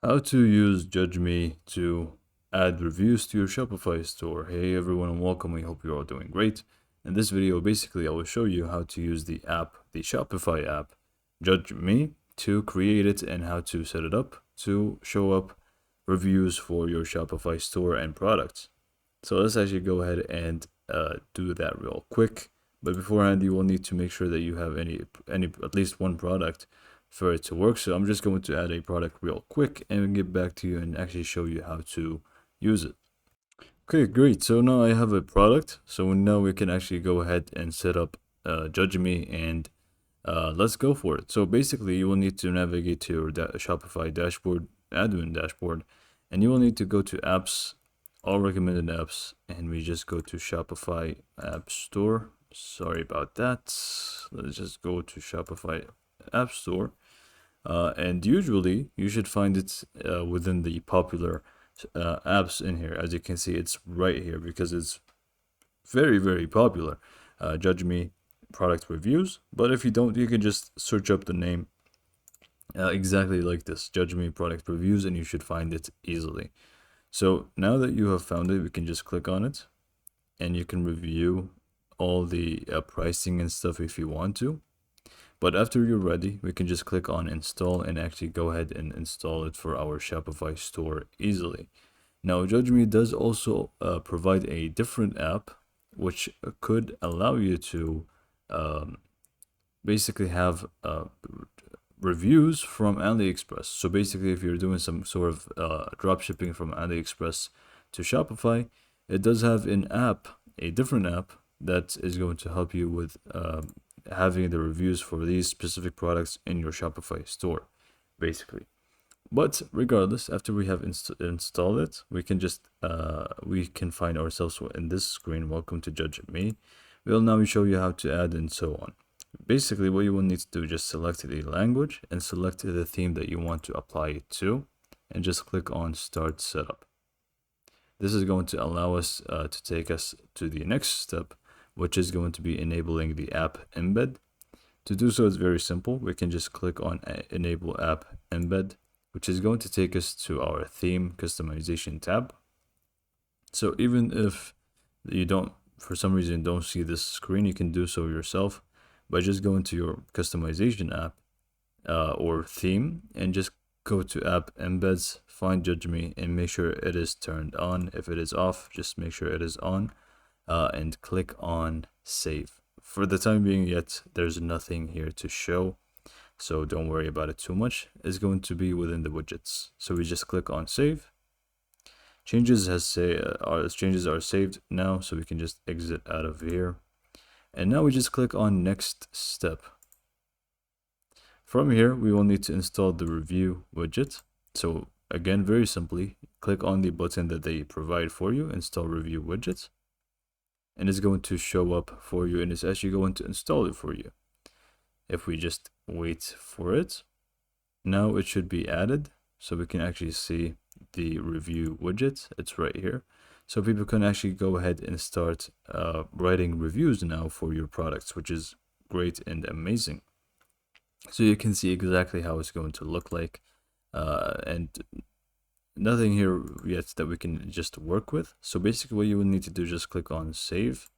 How to use Judge Me to add reviews to your Shopify store. Hey everyone and welcome. I hope you're all doing great. In this video, basically I will show you how to use the app, the Shopify app, Judge Me, to create it and how to set it up to show up reviews for your Shopify store and products. So let's actually go ahead and do that real quick. But beforehand, you will need to make sure that you have any at least one product for it to work. So I'm just going to add a product real quick and get back to you and actually show you how to use it. Okay, great. So now I have a product. So now we can actually go ahead and set up Judge Me and let's go for it. So basically, you will need to navigate to your Shopify dashboard, admin dashboard, and you will need to go to apps, all recommended apps, and we just go to Shopify App Store. Sorry about that. Let's just go to Shopify App Store. And usually you should find it within the popular apps in here. As you can see, it's right here because it's very, very popular. Judge Me product reviews. But if you don't, you can just search up the name exactly like this, Judge Me product reviews, and you should find it easily. So now that you have found it, we can just click on it and you can review all the pricing and stuff if you want to. But after you're ready, we can just click on install and actually go ahead and install it for our Shopify store easily. Now, Judge Me does also provide a different app which could allow you to um, basically have reviews from AliExpress. So basically, if you're doing some sort of drop shipping from AliExpress to Shopify, it does have an app, a different app that is going to help you with having the reviews for these specific products in your Shopify store, basically. But regardless, after we have installed it, we can just we can find ourselves in this screen. Welcome to Judge Me. We'll now show you how to add and so on. Basically, what you will need to do is just select the language and select the theme that you want to apply it to, and just click on Start Setup. This is going to allow us to take us to the next step, which is going to be enabling the app embed. To do so, it's very simple. We can just click on Enable App Embed, which is going to take us to our theme customization tab. So even if you don't, for some reason, don't see this screen, you can do so yourself by just going to your customization app or theme and just go to App Embeds, find Judge Me, and make sure it is turned on. If it is off, just make sure it is on and click on Save. For the time being, yet there's nothing here to show, so don't worry about it too much. It's going to be within the widgets. So we just click on Save. Changes are saved now, so we can just exit out of here. And now we just click on Next Step. From here, we will need to install the review widget. So again, very simply, click on the button that they provide for you, Install Review Widget, and it's going to show up for you and it's actually going to install it for you. If we just wait for it, now it should be added, so we can actually see the review widget. It's right here. So people can actually go ahead and start writing reviews now for your products, which is great and amazing. So you can see exactly how it's going to look like, and nothing here yet that we can just work with. So basically what you will need to do is just click on Save,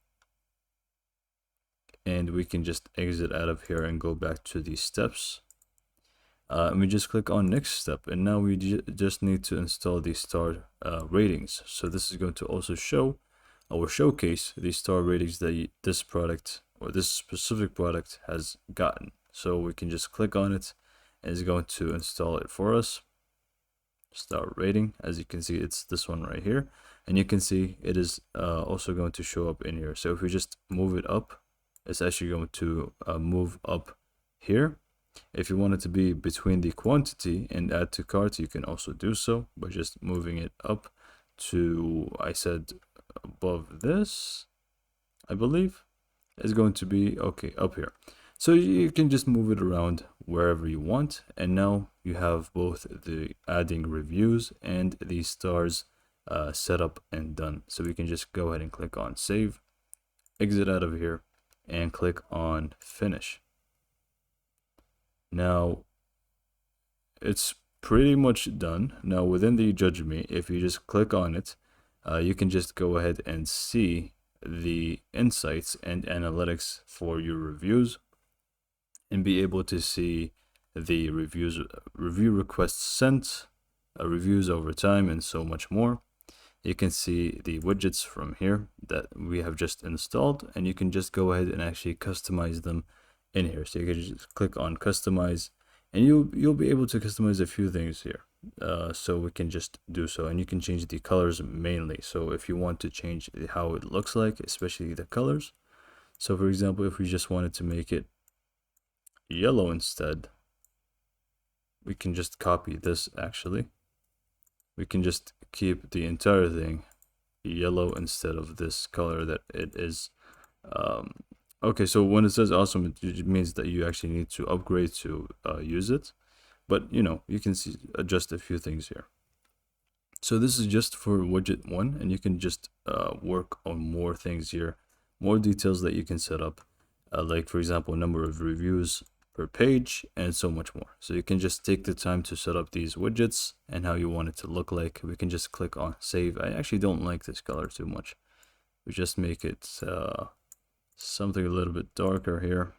and we can just exit out of here and go back to the steps. And we just click on Next Step, and now we just need to install the star ratings. So this is going to also show or showcase the star ratings that this product or this specific product has gotten. So we can just click on it and it's going to install it for us. Star rating, as you can see, it's this one right here, and you can see it is also going to show up in here. So if we just move it up, it's actually going to move up here. If you want it to be between the quantity and add to cart, you can also do so by just moving it up to, I said above this, I believe is going to be okay up here. So you can just move it around wherever you want, and now you have both the adding reviews and the stars set up and done. So we can just go ahead and click on Save, exit out of here, and click on Finish. Now, it's pretty much done. Now within the Judge Me, if you just click on it, you can just go ahead and see the insights and analytics for your reviews and be able to see the review requests sent, reviews over time, and so much more. You can see the widgets from here that we have just installed, and you can just go ahead and actually customize them in here. So you can just click on customize, and you'll be able to customize a few things here. So we can just do so, and you can change the colors mainly. So if you want to change how it looks like, especially the colors. So for example, if we just wanted to make it yellow instead, we can just copy this. Actually, we can just keep the entire thing yellow instead of this color that it is. Okay, so when it says awesome, it means that you actually need to upgrade to use it, but you can see adjust a few things here. So this is just for widget 1, and you can just work on more things here, more details that you can set up, like for example number of reviews per page and so much more. So you can just take the time to set up these widgets and how you want it to look like. We can just click on save. I actually don't like this color too much. We just make it something a little bit darker here.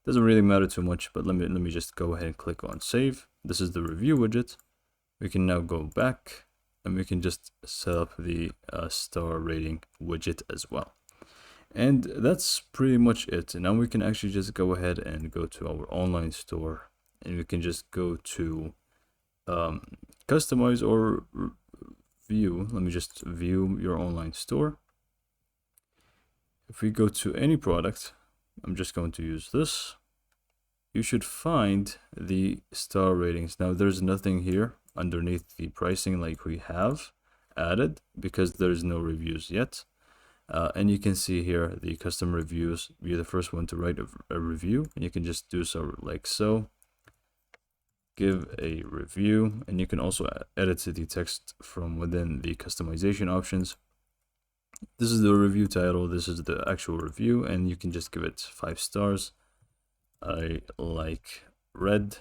Doesn't really matter too much, but let me just go ahead and click on save. This is the review widget. We can now go back and we can just set up the star rating widget as well. And that's pretty much it. Now we can actually just go ahead and go to our online store, and we can just go to customize or view. Let me just view your online store. If we go to any product, I'm just going to use this. You should find the star ratings. Now there's nothing here underneath the pricing like we have added because there's no reviews yet. And you can see here the custom reviews. Be the first one to write a review, and you can just do so like so. Give a review, and you can also edit the text from within the customization options. This is the review title. This is the actual review, and you can just give it 5 stars. I like red,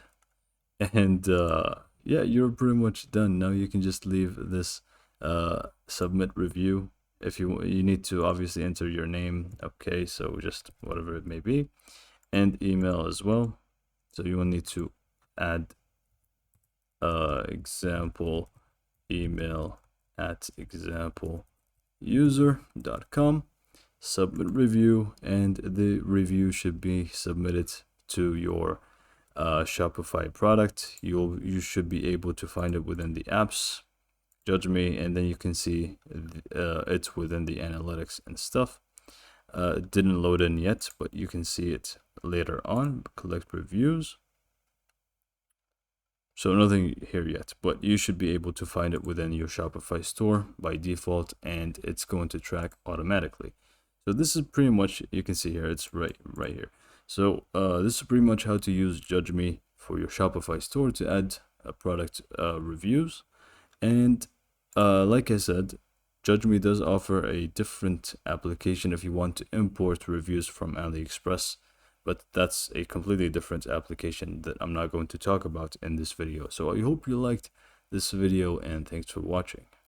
and yeah, you're pretty much done. Now you can just leave this submit review. If you need to obviously enter your name, okay, so just whatever it may be, and email as well. So you will need to add example email at exampleuser.com, submit review, and the review should be submitted to your Shopify product. You should be able to find it within the apps Judge Me, and then you can see it's within the analytics and stuff. It didn't load in yet, but you can see it later on. Collect reviews. So nothing here yet, but you should be able to find it within your Shopify store by default, and it's going to track automatically. So this is pretty much, you can see here, it's right here. So this is pretty much how to use Judge Me for your Shopify store to add product reviews. And like I said, Judge Me does offer a different application if you want to import reviews from AliExpress, but that's a completely different application that I'm not going to talk about in this video. So I hope you liked this video, and thanks for watching.